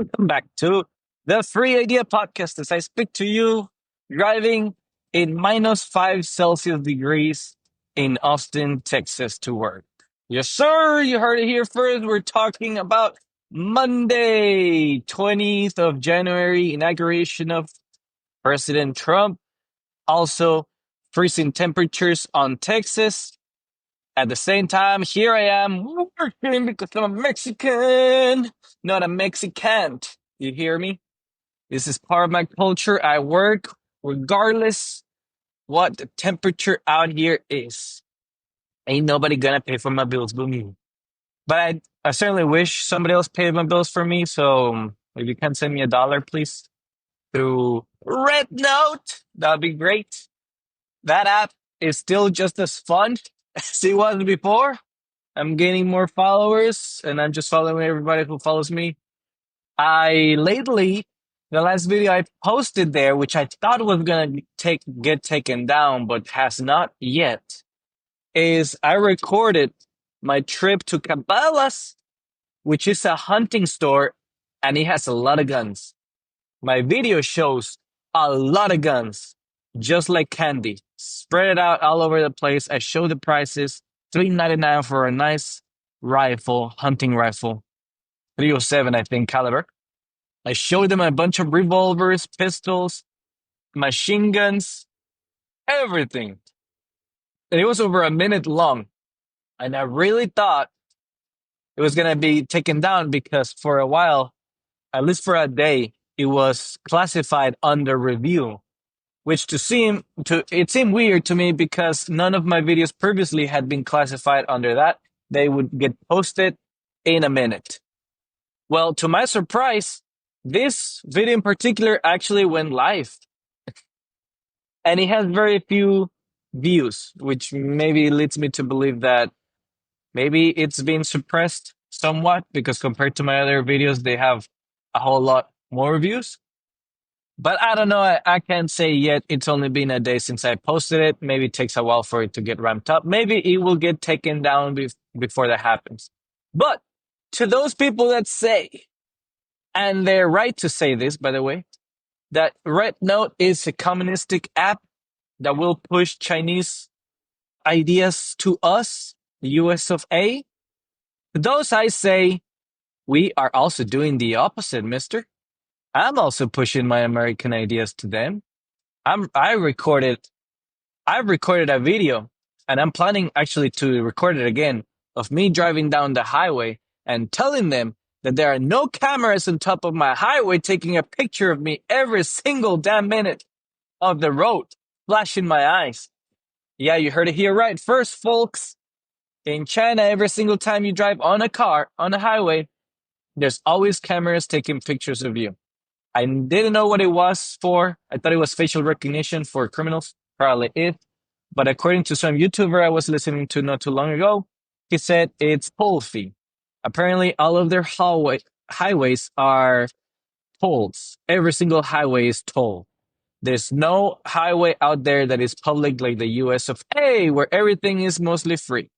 Welcome back to the Free Idea Podcast as I speak to you driving in -5 Celsius degrees in Austin, Texas to work. Yes, sir. You heard it here first. We're talking about Monday, 20th of January, inauguration of President Trump. Also, freezing temperatures on Texas. At the same time, here I am working because I'm a Mexican, not a Mexicant. You hear me? This is part of my culture. I work regardless what the temperature out here is. Ain't nobody gonna pay for my bills but me. But I certainly wish somebody else paid my bills for me. So if you can send me $1, please, through Red Note, that'd be great. That app is still just as fun as it was before. I'm gaining more followers, and I'm just following everybody who follows me. I lately, the last video I posted there, which I thought was gonna get taken down, but has not yet, is I recorded my trip to Cabela's, which is a hunting store, and it has a lot of guns. My video shows a lot of guns, just like candy, spread it out all over the place. I show the prices, $3.99 for a nice rifle, hunting rifle, 307, I think, caliber. I showed them a bunch of revolvers, pistols, machine guns, everything. And it was over a minute long. And I really thought it was going to be taken down because for a while, at least for a day, it was classified under review, which it seemed weird to me because none of my videos previously had been classified under that. They would get posted in a minute. Well, to my surprise, this video in particular actually went live, and it has very few views, which maybe leads me to believe that maybe it's been suppressed somewhat because compared to my other videos, they have a whole lot more views. But I don't know. I can't say yet. It's only been a day since I posted it. Maybe it takes a while for it to get ramped up. Maybe it will get taken down before that happens. But to those people that say, and they're right to say this, by the way, that Red Note is a communistic app that will push Chinese ideas to us, the US of A. To those I say, we are also doing the opposite, mister. I'm also pushing my American ideas to them. I've recorded a video, and I'm planning actually to record it again, of me driving down the highway and telling them that there are no cameras on top of my highway taking a picture of me every single damn minute of the road, flashing my eyes. Yeah, you heard it here right first, folks. In China, every single time you drive on a car on a highway, there's always cameras taking pictures of you. I didn't know what it was for. I thought it was facial recognition for criminals. Probably it. But according to some YouTuber I was listening to not too long ago, he said it's toll fee. Apparently, all of their highways are tolls. Every single highway is toll. There's no highway out there that is public like the US of A, where everything is mostly free.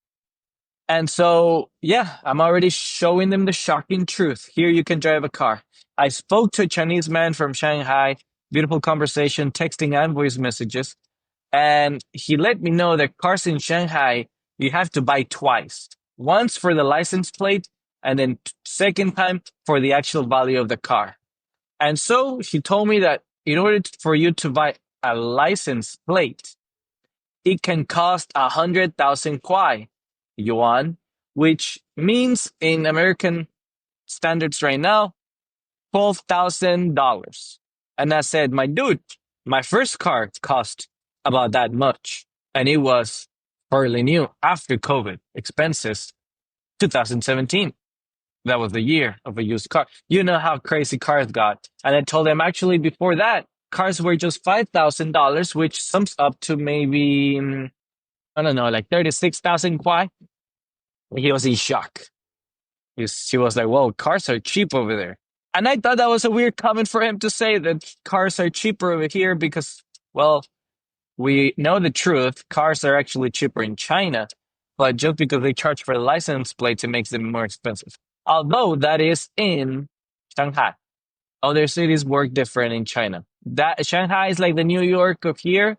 And so, yeah, I'm already showing them the shocking truth. Here you can drive a car. I spoke to a Chinese man from Shanghai, beautiful conversation, texting and voice messages. And he let me know that cars in Shanghai, you have to buy twice. Once for the license plate, and then second time for the actual value of the car. And so he told me that in order for you to buy a license plate, it can cost 100,000 kwai yuan, which means in American standards right now, $12,000. And I said, my dude, my first car cost about that much. And it was fairly new after COVID expenses, 2017. That was the year of a used car. You know how crazy cars got. And I told them actually before that, cars were just $5,000, which sums up to maybe, I don't know, like 36,000 kwai. He was in shock. He was like, whoa, cars are cheap over there. And I thought that was a weird comment for him to say that cars are cheaper over here because, well, we know the truth. Cars are actually cheaper in China, but just because they charge for the license plates, it makes them more expensive. Although that is in Shanghai. Other cities work different in China. That Shanghai is like the New York of here,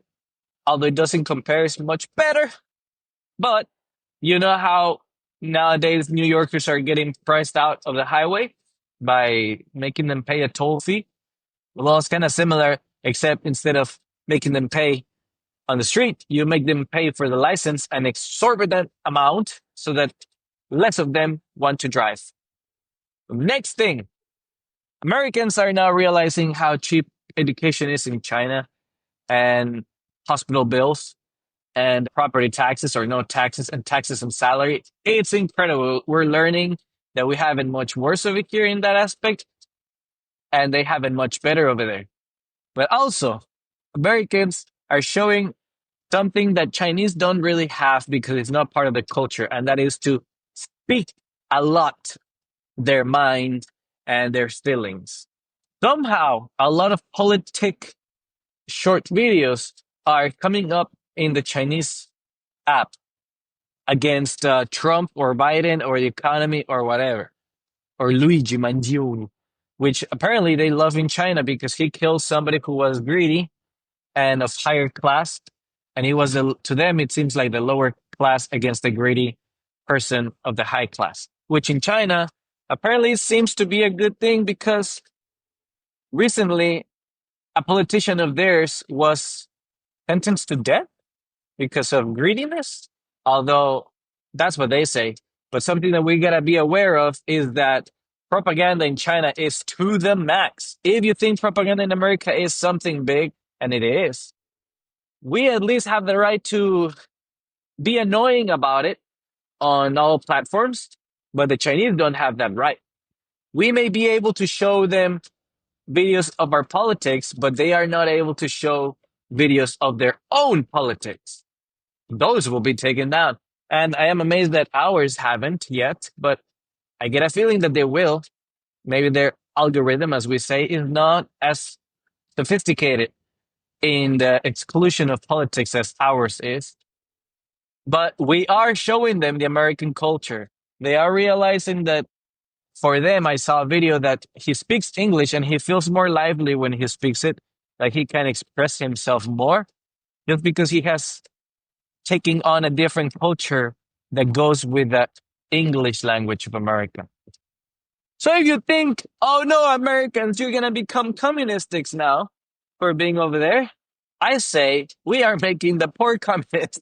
although it doesn't compare, it's much better. But you know how nowadays New Yorkers are getting priced out of the highway by making them pay a toll fee? Well, it's kind of similar, except instead of making them pay on the street, you make them pay for the license an exorbitant amount so that less of them want to drive. Next thing, Americans are now realizing how cheap education is in China and hospital bills and property taxes or no taxes and taxes on salary. It's incredible. We're learning that we have it much worse over here in that aspect, and they have it much better over there. But also, Americans are showing something that Chinese don't really have because it's not part of the culture, and that is to speak a lot their mind and their feelings. Somehow, a lot of politic short videos are coming up in the Chinese app against Trump or Biden or the economy or whatever, or Luigi Mangione, which apparently they love in China because he killed somebody who was greedy and of higher class. And he was, to them, it seems like the lower class against the greedy person of the high class, which in China apparently seems to be a good thing because recently a politician of theirs was sentenced to death because of greediness. Although that's what they say. But something that we gotta be aware of is that propaganda in China is to the max. If you think propaganda in America is something big, and it is, we at least have the right to be annoying about it on all platforms, but the Chinese don't have that right. We may be able to show them videos of our politics, but they are not able to show videos of their own politics. Those will be taken down. And I am amazed that ours haven't yet, but I get a feeling that they will. Maybe their algorithm, as we say, is not as sophisticated in the exclusion of politics as ours is. But we are showing them the American culture. They are realizing that for them, I saw a video that he speaks English and he feels more lively when he speaks it. Like he can express himself more just because he has taking on a different culture that goes with the English language of America. So if you think, oh no, Americans, you're going to become communists now for being over there, I say we are making the poor communists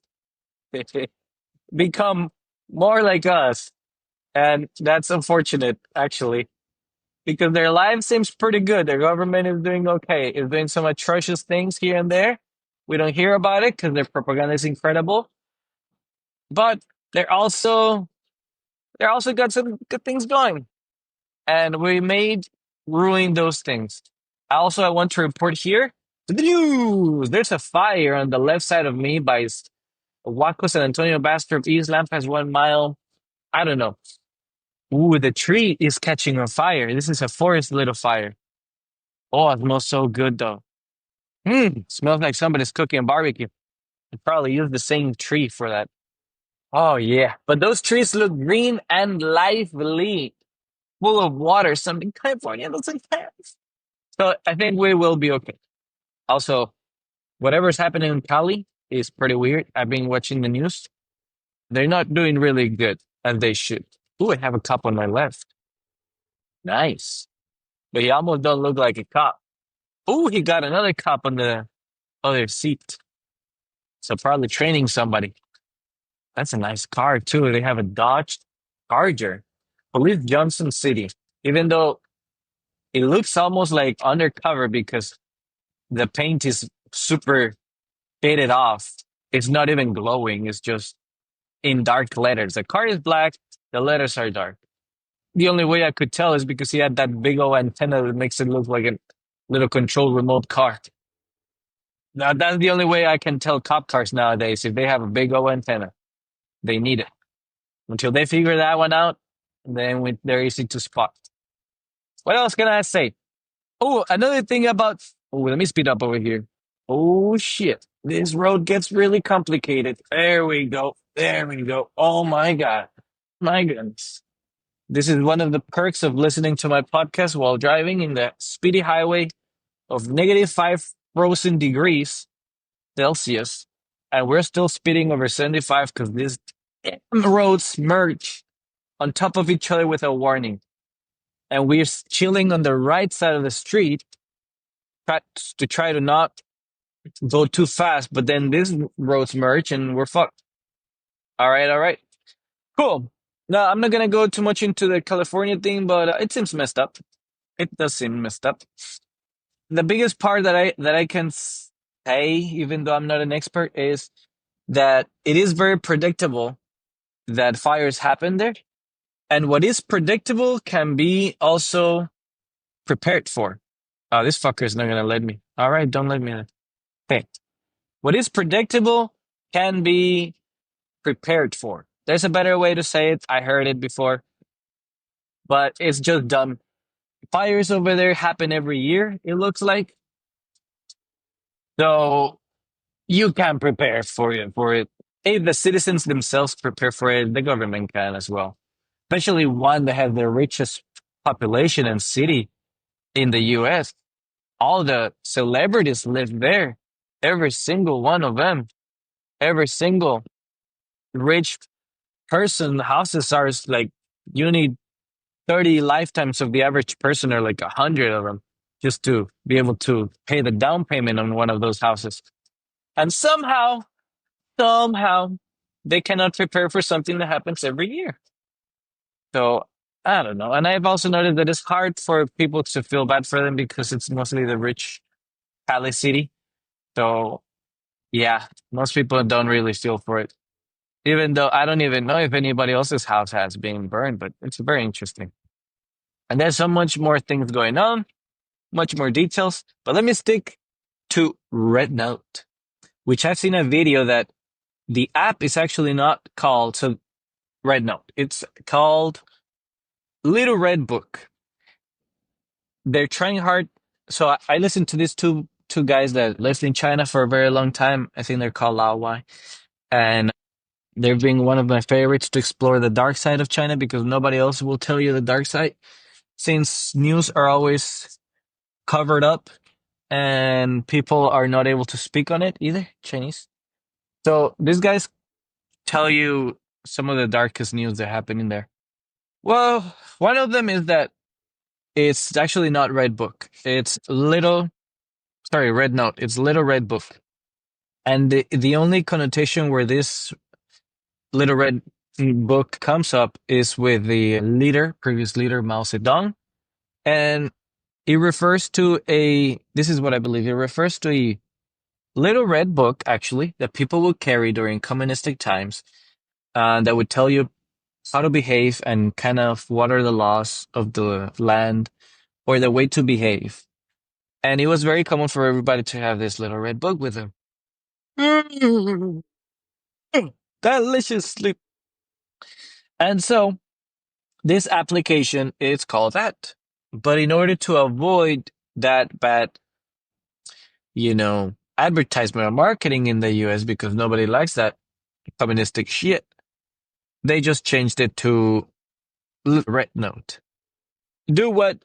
become more like us. And that's unfortunate, actually, because their life seems pretty good. Their government is doing okay. It's doing some atrocious things here and there. We don't hear about it because their propaganda is incredible. But they're also they're also got some good things going. And we may ruin those things. Also, I want to report here to the news. There's a fire on the left side of me by Waco San Antonio Bastrop East Lamp has 1 mile. I don't know. Ooh, the tree is catching on fire. This is a forest little fire. Oh, it smells so good though. Smells like somebody's cooking barbecue. They probably used the same tree for that. Oh yeah. But those trees look green and lively, full of water, something California doesn't have. So I think we will be okay. Also, whatever's happening in Cali is pretty weird. I've been watching the news. They're not doing really good as they should. Ooh, I have a cop on my left. Nice. But he almost don't look like a cop. Ooh, he got another cop on the other seat. So probably training somebody. That's a nice car too. They have a Dodge Charger. Police Johnson City. Even though it looks almost like undercover because the paint is super faded off. It's not even glowing. It's just in dark letters. The car is black. The letters are dark. The only way I could tell is because he had that big old antenna that makes it look like a little control remote car. Now, that's the only way I can tell cop cars nowadays. If they have a big old antenna, they need it. Until they figure that one out, then they're easy to spot. What else can I say? Oh, another thing about. Oh, let me speed up over here. Oh, shit. This road gets really complicated. There we go. There we go. Oh, my God. My goodness. This is one of the perks of listening to my podcast while driving in the speedy highway of -5 frozen degrees Celsius. And we're still speeding over 75 because these damn roads merge on top of each other without warning. And we're chilling on the right side of the street try- to try to not go too fast, but then these roads merge and we're fucked. All right, all right. Cool. No, I'm not gonna go too much into the California thing, but it seems messed up. It does seem messed up. The biggest part that I can say, even though I'm not an expert, is that it is very predictable that fires happen there, and what is predictable can be also prepared for. Oh, this fucker is not gonna let me. All right, don't let me. Okay, what is predictable can be prepared for. There's a better way to say it. I heard it before, but it's just dumb. Fires over there happen every year, it looks like. So you can prepare for it. If the citizens themselves prepare for it, the government can as well. Especially one that has the richest population and city in the US. All the celebrities live there. Every single one of them. Every single rich person houses are like you need 30 lifetimes of the average person or like 100 of them just to be able to pay the down payment on one of those houses. And somehow, they cannot prepare for something that happens every year. So I don't know. And I've also noted that it's hard for people to feel bad for them because it's mostly the rich Cali city. So yeah, most people don't really feel for it. Even though I don't even know if anybody else's house has been burned, but it's very interesting. And there's so much more things going on, much more details. But let me stick to Red Note, which I've seen a video that the app is actually not called Red Note. It's called Little Red Book. They're trying hard. So I listened to these two guys that lived in China for a very long time. I think they're called Lao Wai. And they're being one of my favorites to explore the dark side of China because nobody else will tell you the dark side since news are always covered up and people are not able to speak on it either, Chinese. So these guys tell you some of the darkest news that happen in there. Well, one of them is that it's actually not Red Book. It's Red Note. It's Little Red Book. And the only connotation where this Little Red Book comes up is with the previous leader Mao Zedong. And it refers to this is what I believe, it refers to a little red book, actually, that people would carry during communistic times that would tell you how to behave and kind of what are the laws of the land or the way to behave. And it was very common for everybody to have this little red book with them. Delicious sleep. And so this application is called that. But in order to avoid that bad, advertisement or marketing in the US because nobody likes that communistic shit, they just changed it to Red Note. Do what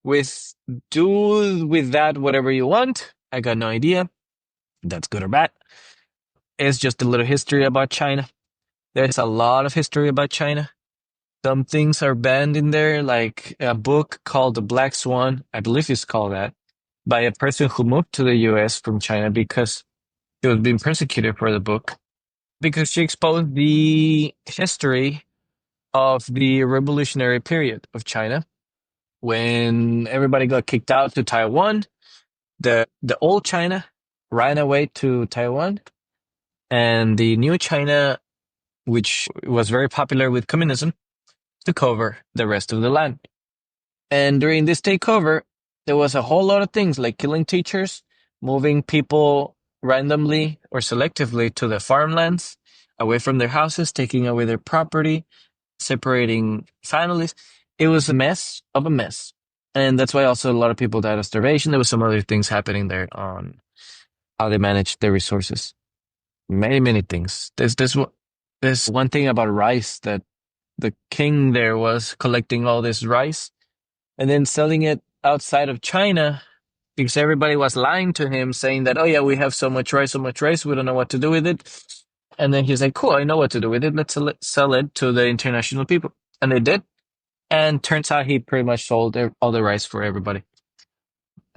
with do with that whatever you want. I got no idea. That's good or bad. It's just a little history about China. There's a lot of history about China. Some things are banned in there, like a book called The Black Swan, I believe it's called that, by a person who moved to the US from China because she was being persecuted for the book, because she exposed the history of the revolutionary period of China when everybody got kicked out to Taiwan. The old China ran away to Taiwan, and the new China, which was very popular with communism, took over the rest of the land. And during this takeover, there was a whole lot of things like killing teachers, moving people randomly or selectively to the farmlands, away from their houses, taking away their property, separating families. It was a mess of a mess. And that's why also a lot of people died of starvation. There was some other things happening there on how they managed their resources. Many, many things. There's one thing about rice that the king there was collecting all this rice and then selling it outside of China because everybody was lying to him saying that, oh yeah, we have so much rice, we don't know what to do with it. And then he's like, cool, I know what to do with it. Sell it to the international people. And they did. And turns out he pretty much sold all the rice for everybody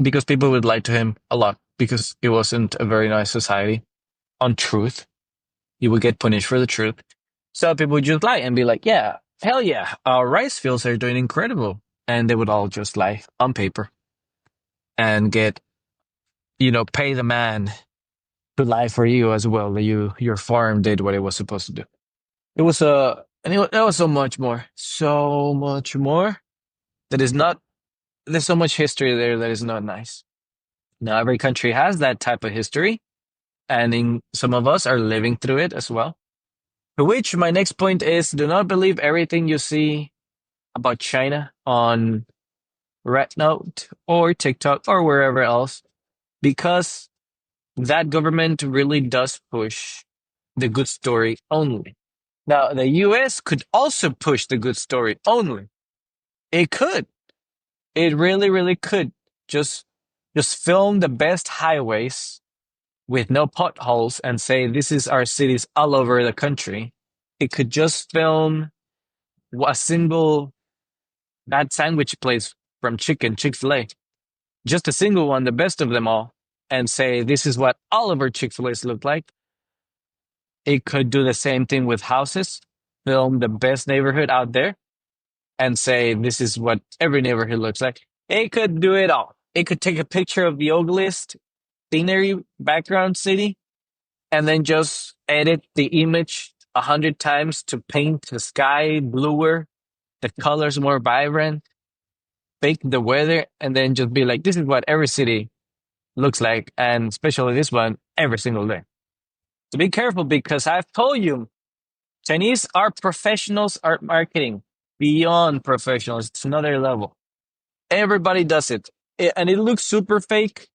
because people would lie to him a lot because it wasn't a very nice society on truth. You would get punished for the truth. So people would just lie and be like, yeah, hell yeah, our rice fields are doing incredible. And they would all just lie on paper and get, pay the man to lie for you as well. That your farm did what it was supposed to do. It was that was so much more that is not, there's so much history there that is not nice. Now, every country has that type of history, and some of us are living through it as well. To which my next point is do not believe everything you see about China on Rednote or TikTok or wherever else, because that government really does push the good story only. Now, the US could also push the good story only. It could. It really, really could. Just just film the best highways with no potholes and say this is our cities all over the country. It could just film a single bad sandwich place from Chick-fil-A. Just a single one, the best of them all, and say this is what all of our Chick-fil-A's look like. It could do the same thing with houses, film the best neighborhood out there, and say this is what every neighborhood looks like. It could do it all. It could take a picture of the ugliest scenery background city and then just edit the image 100 times to paint the sky bluer, the colors more vibrant, fake the weather, and then just be like, this is what every city looks like, and especially this one every single day. So be careful because I've told you, Chinese are professionals at marketing, beyond professionals. It's another level. Everybody does it. And it looks super fake,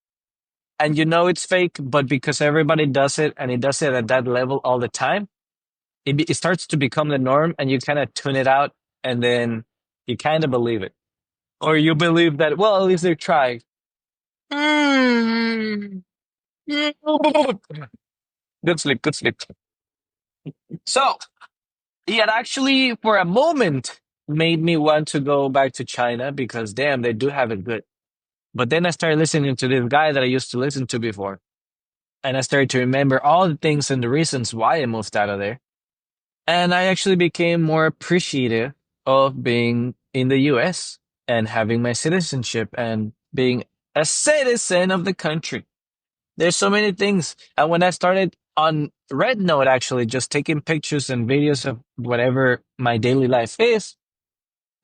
and you know it's fake, but because everybody does it and it does it at that level all the time, it starts to become the norm, and you kind of tune it out, and then you kind of believe it. Or you believe that, well, at least they're trying. Good sleep, good sleep. So, it actually, for a moment, made me want to go back to China because, damn, they do have it good. But then I started listening to this guy that I used to listen to before. And I started to remember all the things and the reasons why I moved out of there. And I actually became more appreciative of being in the US and having my citizenship and being a citizen of the country. There's so many things. And when I started on Red Note, actually, just taking pictures and videos of whatever my daily life is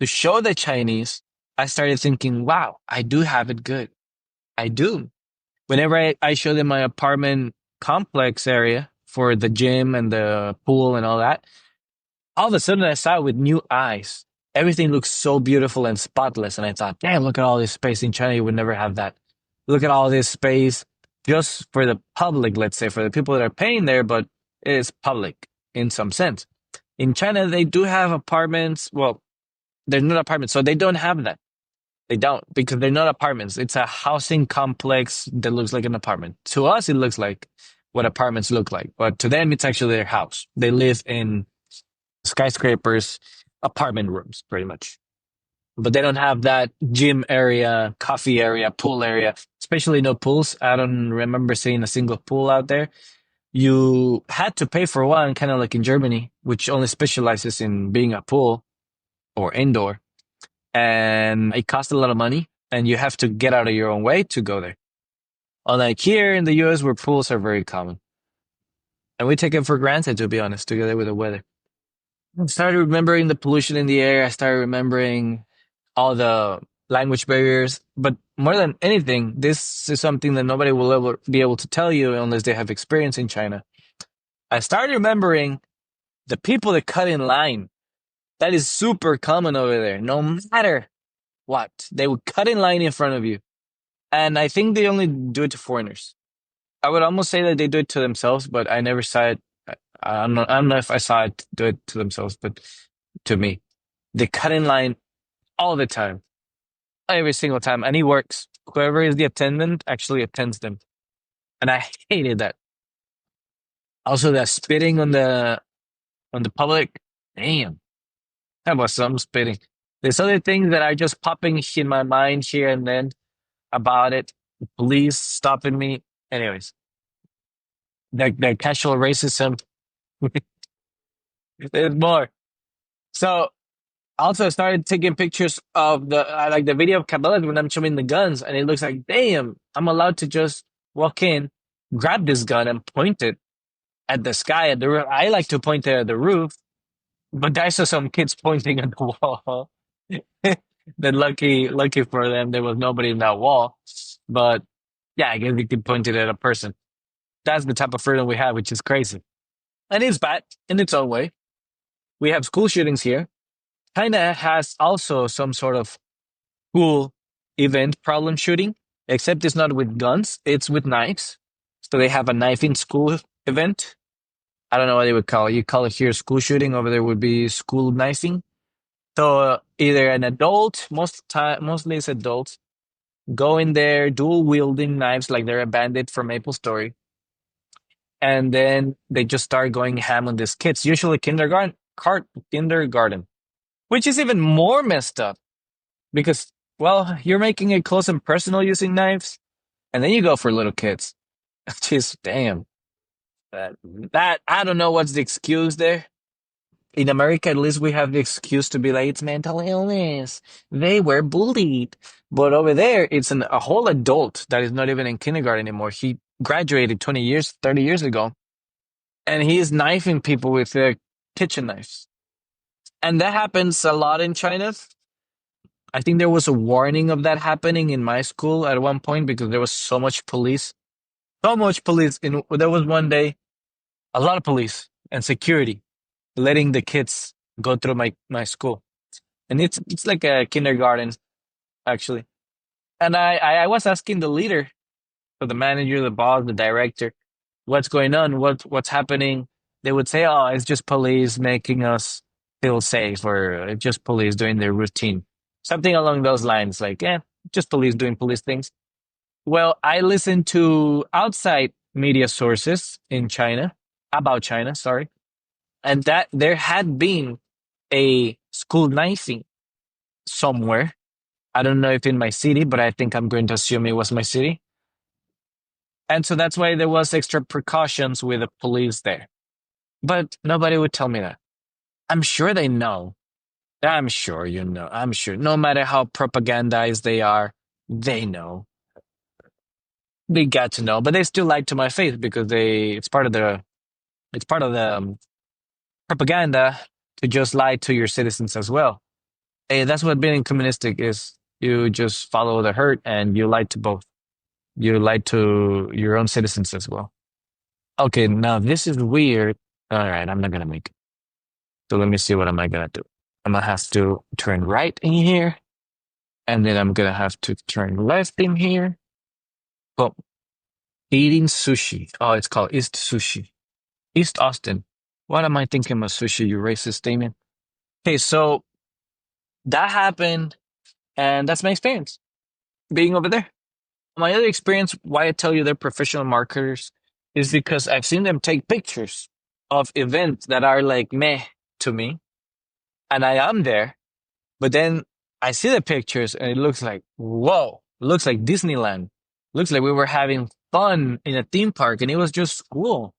to show the Chinese, I started thinking, wow, I do have it good. I do. Whenever I show them my apartment complex area for the gym and the pool and all that, all of a sudden I saw it with new eyes. Everything looks so beautiful and spotless. And I thought, damn, look at all this space in China. You would never have that. Look at all this space just for the public, let's say, for the people that are paying there, but it is public in some sense. In China, they do have apartments. Well, they're not apartments, so they don't have that. They don't because they're not apartments. It's a housing complex that looks like an apartment. To us, it looks like what apartments look like, but to them, it's actually their house. They live in skyscrapers, apartment rooms, pretty much. But they don't have that gym area, coffee area, pool area, especially no pools. I don't remember seeing a single pool out there. You had to pay for one, kind of like in Germany, which only specializes in being a pool or indoor. And it costs a lot of money, and you have to get out of your own way to go there. Unlike here in the US, where pools are very common. And we take it for granted, to be honest, together with the weather. I started remembering the pollution in the air. I started remembering all the language barriers. But more than anything, this is something that nobody will ever be able to tell you unless they have experience in China. I started remembering the people that cut in line. That is super common over there. No matter what, they would cut in line in front of you. And I think they only do it to foreigners. I would almost say that they do it to themselves, but I never saw it. I don't know if I saw it do it to themselves, but to me. They cut in line all the time, every single time, and he works. Whoever is the attendant actually attends them, and I hated that. Also, that spitting on the public. Damn, that was some spitting. There's other things that are just popping in my mind here and then about it. Police stopping me. Anyways, the casual racism. There's more. So also, I started taking pictures of the like the video of Cabela when I'm showing the guns, and it looks like, damn, I'm allowed to just walk in, grab this gun, and point it at the sky at the roof. I like to point it at the roof, but I saw some kids pointing at the wall. Then lucky for them, there was nobody in that wall. But yeah, I guess you could point it at a person. That's the type of freedom we have, which is crazy, and it's bad in its own way. We have school shootings here. China has also some sort of cool event problem shooting, except it's not with guns, it's with knives. So they have a knife in school event. I don't know what they would call it. You call it here school shooting, over there would be school knifing. So either an adult, mostly it's adults, go in there dual wielding knives like they're a bandit from Maple Story, and then they just start going ham on these kids, usually kindergarten, which is even more messed up because, well, you're making it close and personal using knives, and then you go for little kids. Just damn. That I don't know what's the excuse there. In America, at least we have the excuse to be like, it's mental illness. They were bullied. But over there, it's a whole adult that is not even in kindergarten anymore. He graduated 20 years, 30 years ago, and he is knifing people with kitchen knives. And that happens a lot in China. I think there was a warning of that happening in my school at one point because there was so much police. So much police. There was one day, a lot of police and security letting the kids go through my school. And it's like a kindergarten, actually. And I was asking the leader, so the manager, the boss, the director, what's going on? What's happening? They would say, oh, it's just police making us feel safe, or it's just police doing their routine. Something along those lines, like, just police doing police things. Well, I listened to outside media sources in China, about China, sorry, and that there had been a school knifing somewhere. I don't know if in my city, but I think I'm going to assume it was my city. And so that's why there was extra precautions with the police there. But nobody would tell me that. I'm sure they know. I'm sure you know. I'm sure. No matter how propagandized they are, they know. They got to know, but they still lie to my face because it's part of the propaganda to just lie to your citizens as well. And that's what being communistic is. You just follow the herd and you lie to both. You lie to your own citizens as well. Okay, now this is weird. All right, I'm not gonna make it. So let me see what am I gonna do. I'm gonna have to turn right in here, and then I'm gonna have to turn left in here. Boom. Eating sushi. Oh, it's called East Sushi. East Austin. What am I thinking of sushi, you racist Damien? Okay, so that happened, and that's my experience being over there. My other experience, why I tell you they're professional marketers, is because I've seen them take pictures of events that are like meh to me, and I am there, but then I see the pictures and it looks like, whoa, it looks like Disneyland. Looks like we were having fun in a theme park and it was just school.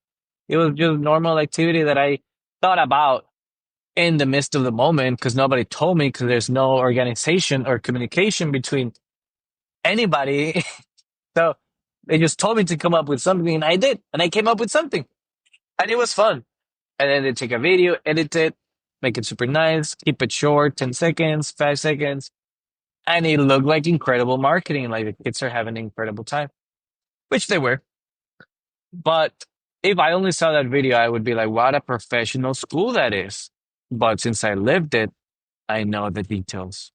It was just normal activity that I thought about in the midst of the moment because nobody told me because there's no organization or communication between anybody. So they just told me to come up with something and I did. And I came up with something and it was fun. And then they take a video, edit it, make it super nice, keep it short, 10 seconds, 5 seconds. And it looked like incredible marketing. Like the kids are having an incredible time, which they were. But if I only saw that video, I would be like, what a professional school that is. But since I lived it, I know the details.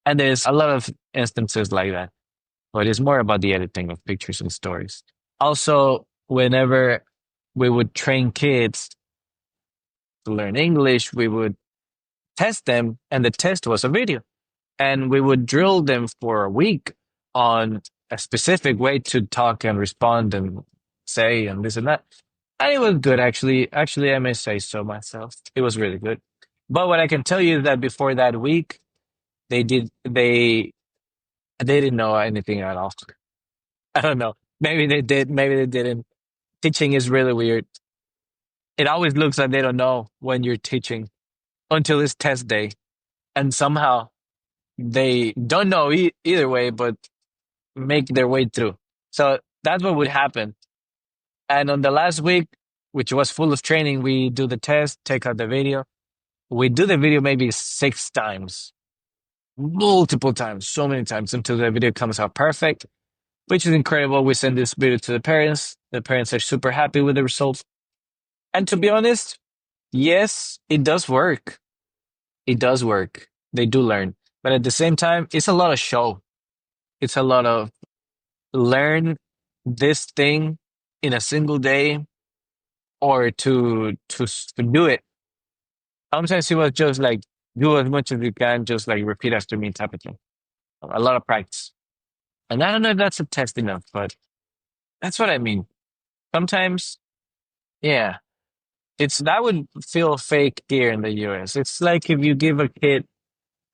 And there's a lot of instances like that. But it's more about the editing of pictures and stories. Also, whenever we would train kids to learn English, we would test them, and the test was a video. And we would drill them for a week on a specific way to talk and respond and say and this and that. And it was good, actually. Actually, I may say so myself. It was really good. But what I can tell you is that before that week, they didn't know anything at all. I don't know. Maybe they did, maybe they didn't. Teaching is really weird. It always looks like they don't know when you're teaching until it's test day. And somehow they don't know either way, but make their way through. So that's what would happen. And on the last week, which was full of training, we do the test, take out the video. We do the video maybe 6 times, multiple times, so many times until the video comes out perfect, which is incredible. We send this video to the parents. The parents are super happy with the results. And to be honest, yes, it does work. It does work. They do learn. But at the same time, it's a lot of show. It's a lot of learn this thing in a single day or to do it. Sometimes it was just like do as much as you can, just like repeat after me type of thing. A lot of practice. And I don't know if that's a test enough, but that's what I mean. Sometimes, yeah, it's that would feel fake here in the US. It's like if you give a kid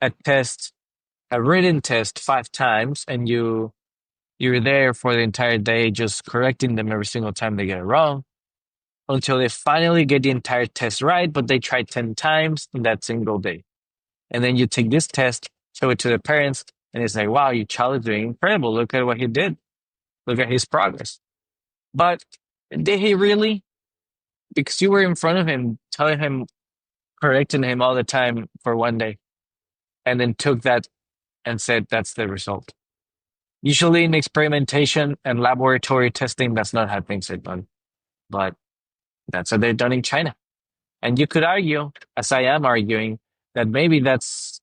a test, a written test 5 times, and you're there for the entire day just correcting them every single time they get it wrong until they finally get the entire test right, but they tried 10 times in that single day. And then you take this test, show it to the parents, and it's like, wow, your child is doing incredible. Look at what he did. Look at his progress. But did he really? Because you were in front of him, telling him, correcting him all the time for one day, and then took that and said, that's the result. Usually in experimentation and laboratory testing, that's not how things are done. But that's how they're done in China. And you could argue, as I am arguing, that maybe that's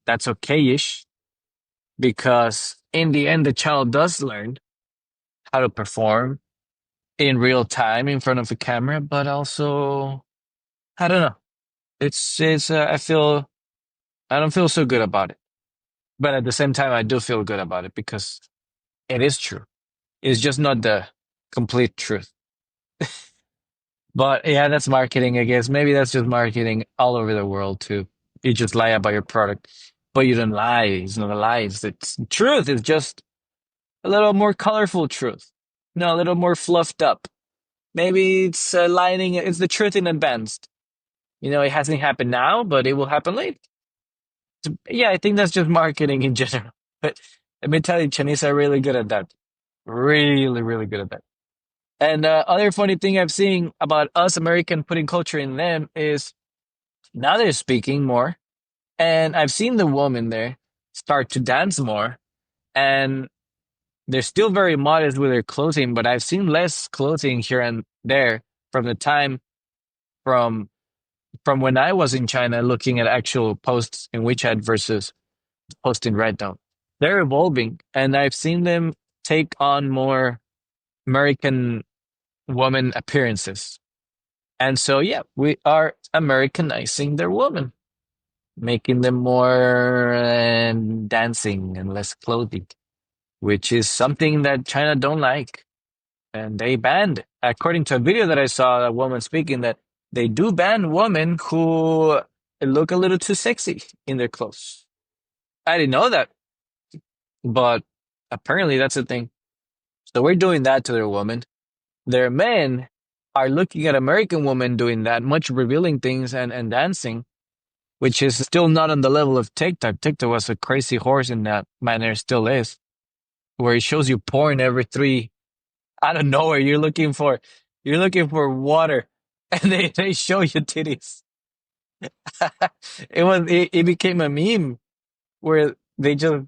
okay-ish because in the end, the child does learn how to perform in real time in front of a camera, but also, I don't know. I don't feel so good about it. But at the same time, I do feel good about it because it is true. It's just not the complete truth. But yeah, that's marketing, I guess. Maybe that's just marketing all over the world too. You just lie about your product, but you don't lie. It's not a lie. It's truth. It's just a little more colorful truth. No, a little more fluffed up. Maybe it's lining. It's the truth in advance. It hasn't happened now, but it will happen later. Yeah, I think that's just marketing in general. But let me tell you, Chinese are really good at that. Really, really good at that. And other funny thing I've seen about us American putting culture in them is now they're speaking more. And I've seen the woman there start to dance more. And they're still very modest with their clothing, but I've seen less clothing here and there from the time from from when I was in China looking at actual posts in WeChat versus posting right now. They're evolving, and I've seen them take on more American woman appearances. And so, yeah, we are Americanizing their woman, making them more dancing and less clothing, which is something that China don't like. And they banned, according to a video that I saw, a woman speaking that they do ban women who look a little too sexy in their clothes. I didn't know that, but apparently that's a thing. So we're doing that to their women. Their men are looking at American women doing that, much revealing things and dancing, which is still not on the level of TikTok. TikTok was a crazy horse in that manner, still is, where it shows you porn every three out of nowhere. You're looking for water, and they show you titties. It became a meme where they just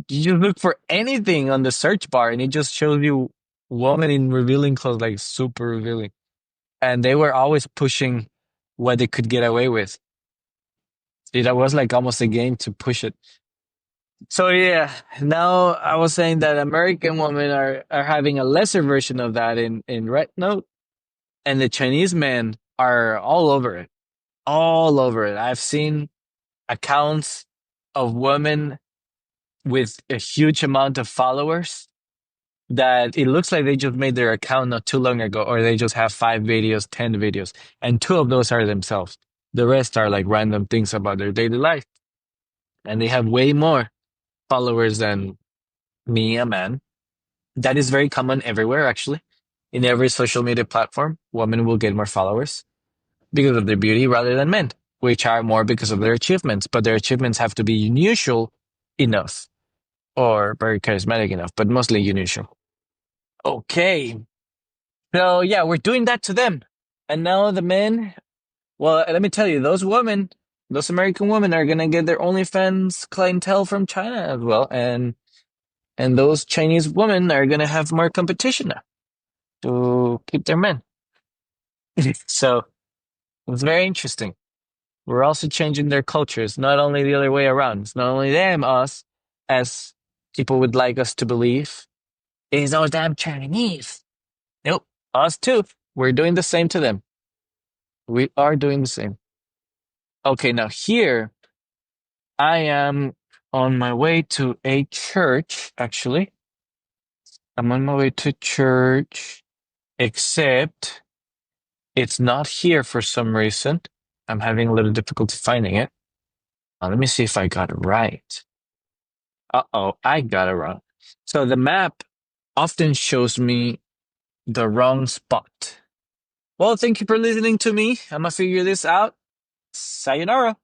you just look for anything on the search bar, and it just shows you woman in revealing clothes, like super revealing. And they were always pushing what they could get away with. It was like almost a game to push it. So yeah, now I was saying that American women are having a lesser version of that in Red Note, and the Chinese men are all over it, all over it. I've seen. accounts of women with a huge amount of followers that it looks like they just made their account not too long ago, or they just have 5 videos, 10 videos, and two of those are themselves. The rest are like random things about their daily life. And they have way more followers than me, a man. That is very common everywhere, actually. In every social media platform, women will get more followers because of their beauty rather than men, which are more because of their achievements. But their achievements have to be unusual enough or very charismatic enough, but mostly unusual. Okay. So yeah, we're doing that to them. And now the men, well, let me tell you, those women, those American women are gonna get their OnlyFans clientele from China as well. And those Chinese women are gonna have more competition now to keep their men. So it's very interesting. We're also changing their cultures, not only the other way around. It's not only them, us, as people would like us to believe. It's those damn Chinese. Nope, us too. We're doing the same to them. We are doing the same. Okay, now here I am on my way to a church, actually. I'm on my way to church, except it's not here for some reason. I'm having a little difficulty finding it. Let me see if I got it right. Uh-oh, I got it wrong. So the map often shows me the wrong spot. Well, thank you for listening to me. I'm gonna figure this out. Sayonara.